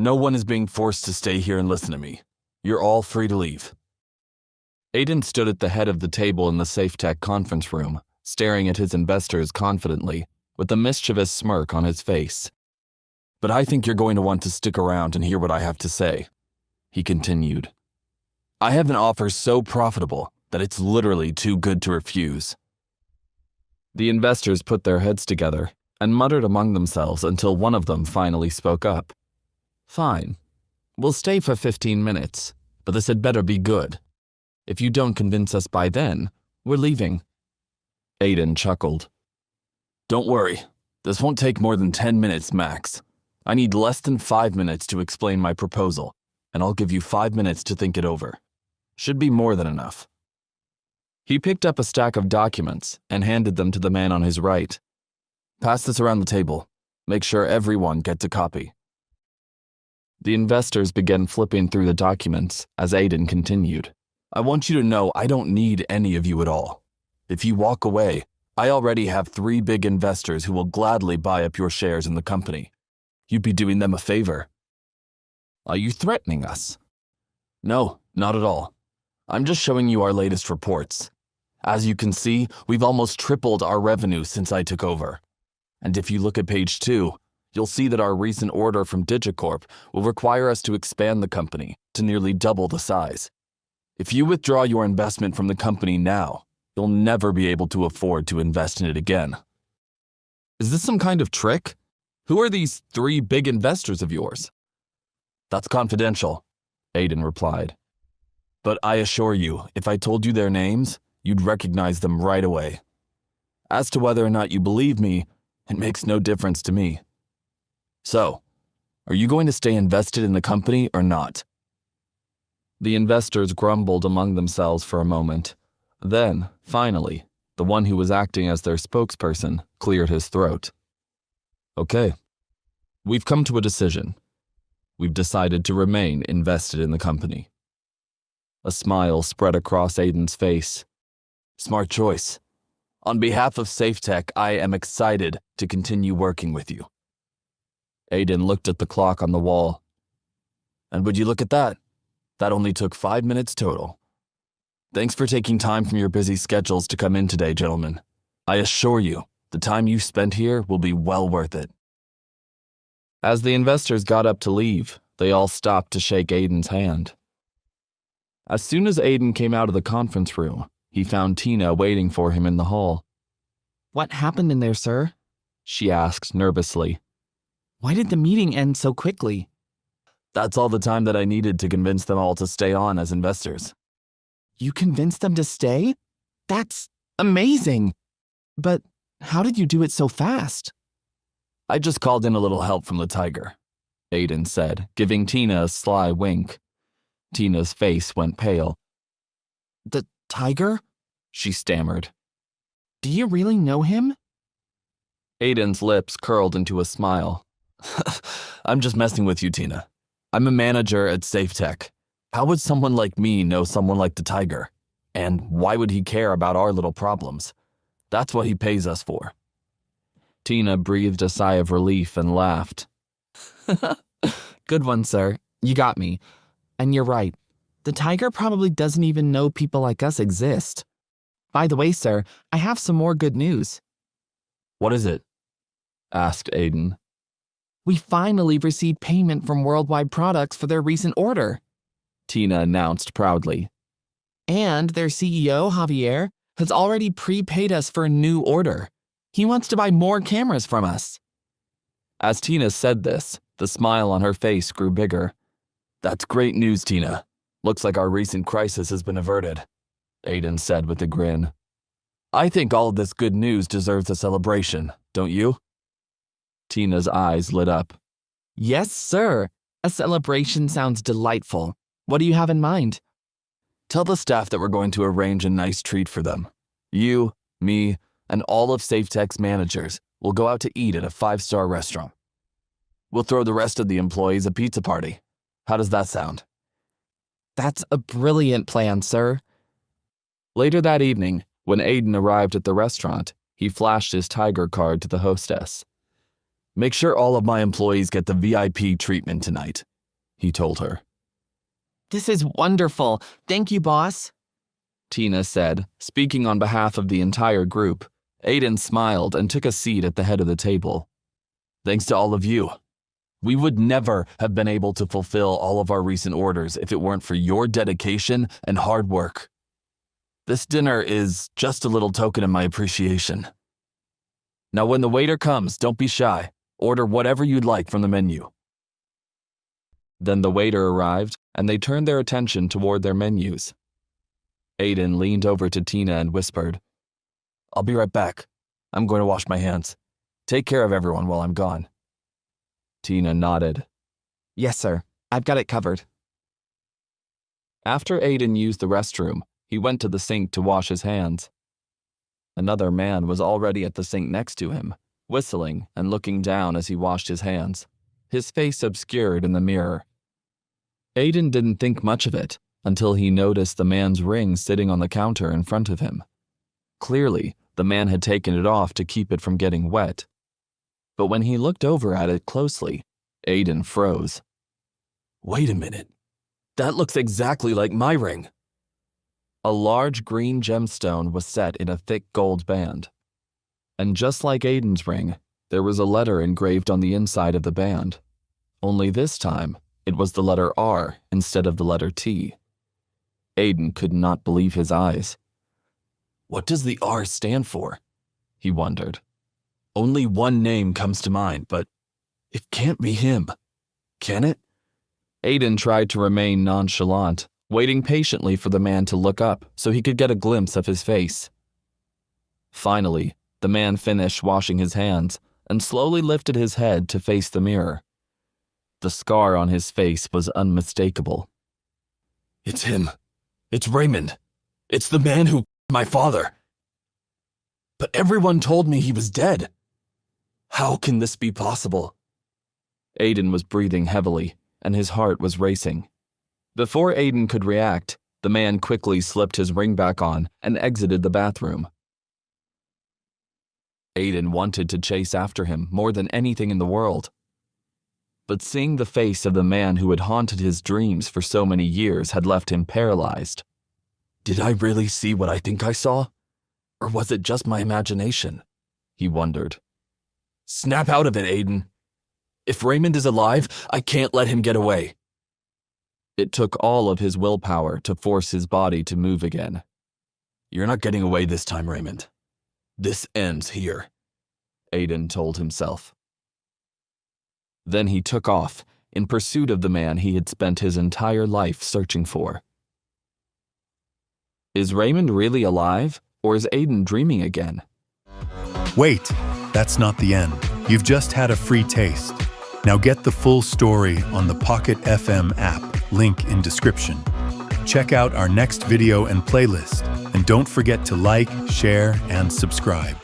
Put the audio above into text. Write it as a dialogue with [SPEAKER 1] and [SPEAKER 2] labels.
[SPEAKER 1] No one is being forced to stay here and listen to me. You're all free to leave. Aiden stood at the head of the table in the SafeTech conference room, staring at his investors confidently, with a mischievous smirk on his face. But I think you're going to want to stick around and hear what I have to say, he continued. I have an offer so profitable that it's literally too good to refuse. The investors put their heads together and muttered among themselves until one of them finally spoke up. Fine. We'll stay for 15 minutes, but this had better be good. If you don't convince us by then, we're leaving. Aiden chuckled. Don't worry. This won't take more than 10 minutes max. I need less than 5 minutes to explain my proposal, and I'll give you 5 minutes to think it over. Should be more than enough. He picked up a stack of documents and handed them to the man on his right. Pass this around the table. Make sure everyone gets a copy. The investors began flipping through the documents as Aiden continued. I want you to know I don't need any of you at all. If you walk away, I already have 3 big investors who will gladly buy up your shares in the company. You'd be doing them a favor. Are you threatening us? No, not at all. I'm just showing you our latest reports. As you can see, we've almost tripled our revenue since I took over. And if you look at page 2, you'll see that our recent order from Digicorp will require us to expand the company to nearly double the size. If you withdraw your investment from the company now, you'll never be able to afford to invest in it again. Is this some kind of trick? Who are these 3 big investors of yours? That's confidential, Aiden replied. But I assure you, if I told you their names, you'd recognize them right away. As to whether or not you believe me, it makes no difference to me. So, are you going to stay invested in the company or not? The investors grumbled among themselves for a moment. Then, finally, the one who was acting as their spokesperson cleared his throat. Okay, we've come to a decision. We've decided to remain invested in the company. A smile spread across Aiden's face. Smart choice. On behalf of SafeTech, I am excited to continue working with you. Aiden looked at the clock on the wall. And would you look at that? That only took 5 minutes total. Thanks for taking time from your busy schedules to come in today, gentlemen. I assure you, the time you spent here will be well worth it. As the investors got up to leave, they all stopped to shake Aiden's hand. As soon as Aiden came out of the conference room, he found Tina waiting for him in the hall.
[SPEAKER 2] What happened in there, sir?
[SPEAKER 1] She asked nervously.
[SPEAKER 2] Why did the meeting end so quickly?
[SPEAKER 1] That's all the time that I needed to convince them all to stay on as investors.
[SPEAKER 2] You convinced them to stay? That's amazing. But how did you do it so fast?
[SPEAKER 1] I just called in a little help from the tiger, Aiden said, giving Tina a sly wink. Tina's face went pale.
[SPEAKER 2] The tiger?
[SPEAKER 1] She stammered.
[SPEAKER 2] Do you really know him?
[SPEAKER 1] Aiden's lips curled into a smile. I'm just messing with you, Tina. I'm a manager at SafeTech. How would someone like me know someone like the tiger? And why would he care about our little problems? That's what he pays us for. Tina breathed a sigh of relief and laughed.
[SPEAKER 2] Good one, sir. You got me. And you're right. The tiger probably doesn't even know people like us exist. By the way, sir, I have some more good news.
[SPEAKER 1] What is it? Asked Aiden.
[SPEAKER 2] We finally received payment from Worldwide Products for their recent order,
[SPEAKER 1] Tina announced proudly.
[SPEAKER 2] And their CEO, Javier, has already prepaid us for a new order. He wants to buy more cameras from us.
[SPEAKER 1] As Tina said this, the smile on her face grew bigger. That's great news, Tina. Looks like our recent crisis has been averted, Aiden said with a grin. I think all of this good news deserves a celebration, don't you? Tina's eyes lit up.
[SPEAKER 2] Yes, sir. A celebration sounds delightful. What do you have in mind?
[SPEAKER 1] Tell the staff that we're going to arrange a nice treat for them. You, me, and all of SafeTech's managers will go out to eat at a 5-star restaurant. We'll throw the rest of the employees a pizza party. How does that sound?
[SPEAKER 2] That's a brilliant plan, sir.
[SPEAKER 1] Later that evening, when Aiden arrived at the restaurant, he flashed his tiger card to the hostess. Make sure all of my employees get the VIP treatment tonight, he told her.
[SPEAKER 2] This is wonderful. Thank you, boss.
[SPEAKER 1] Tina said, speaking on behalf of the entire group. Aiden smiled and took a seat at the head of the table. Thanks to all of you. We would never have been able to fulfill all of our recent orders if it weren't for your dedication and hard work. This dinner is just a little token of my appreciation. Now, when the waiter comes, don't be shy. Order whatever you'd like from the menu. Then the waiter arrived, and they turned their attention toward their menus. Aiden leaned over to Tina and whispered, I'll be right back. I'm going to wash my hands. Take care of everyone while I'm gone. Tina nodded.
[SPEAKER 2] Yes, sir. I've got it covered.
[SPEAKER 1] After Aiden used the restroom, he went to the sink to wash his hands. Another man was already at the sink next to him, whistling and looking down as he washed his hands, his face obscured in the mirror. Aiden didn't think much of it until he noticed the man's ring sitting on the counter in front of him. Clearly, the man had taken it off to keep it from getting wet. But when he looked over at it closely, Aiden froze. Wait a minute. That looks exactly like my ring. A large green gemstone was set in a thick gold band. And just like Aiden's ring, there was a letter engraved on the inside of the band. Only this time, it was the letter R instead of the letter T. Aiden could not believe his eyes. What does the R stand for? He wondered. Only one name comes to mind, but it can't be him. Can it? Aiden tried to remain nonchalant, waiting patiently for the man to look up so he could get a glimpse of his face. Finally, the man finished washing his hands and slowly lifted his head to face the mirror. The scar on his face was unmistakable. It's him. It's Raymond. It's the man who my father. But everyone told me he was dead. How can this be possible? Aiden was breathing heavily, and his heart was racing. Before Aiden could react, the man quickly slipped his ring back on and exited the bathroom. Aiden wanted to chase after him more than anything in the world. But seeing the face of the man who had haunted his dreams for so many years had left him paralyzed. Did I really see what I think I saw? Or was it just my imagination? He wondered. Snap out of it, Aiden. If Raymond is alive, I can't let him get away. It took all of his willpower to force his body to move again. You're not getting away this time, Raymond. This ends here, Aiden told himself. Then he took off in pursuit of the man he had spent his entire life searching for. Is Raymond really alive, or is Aiden dreaming again?
[SPEAKER 3] Wait, that's not the end. You've just had a free taste. Now get the full story on the Pocket FM app, link in description. Check out our next video and playlist, and don't forget to like, share, and subscribe.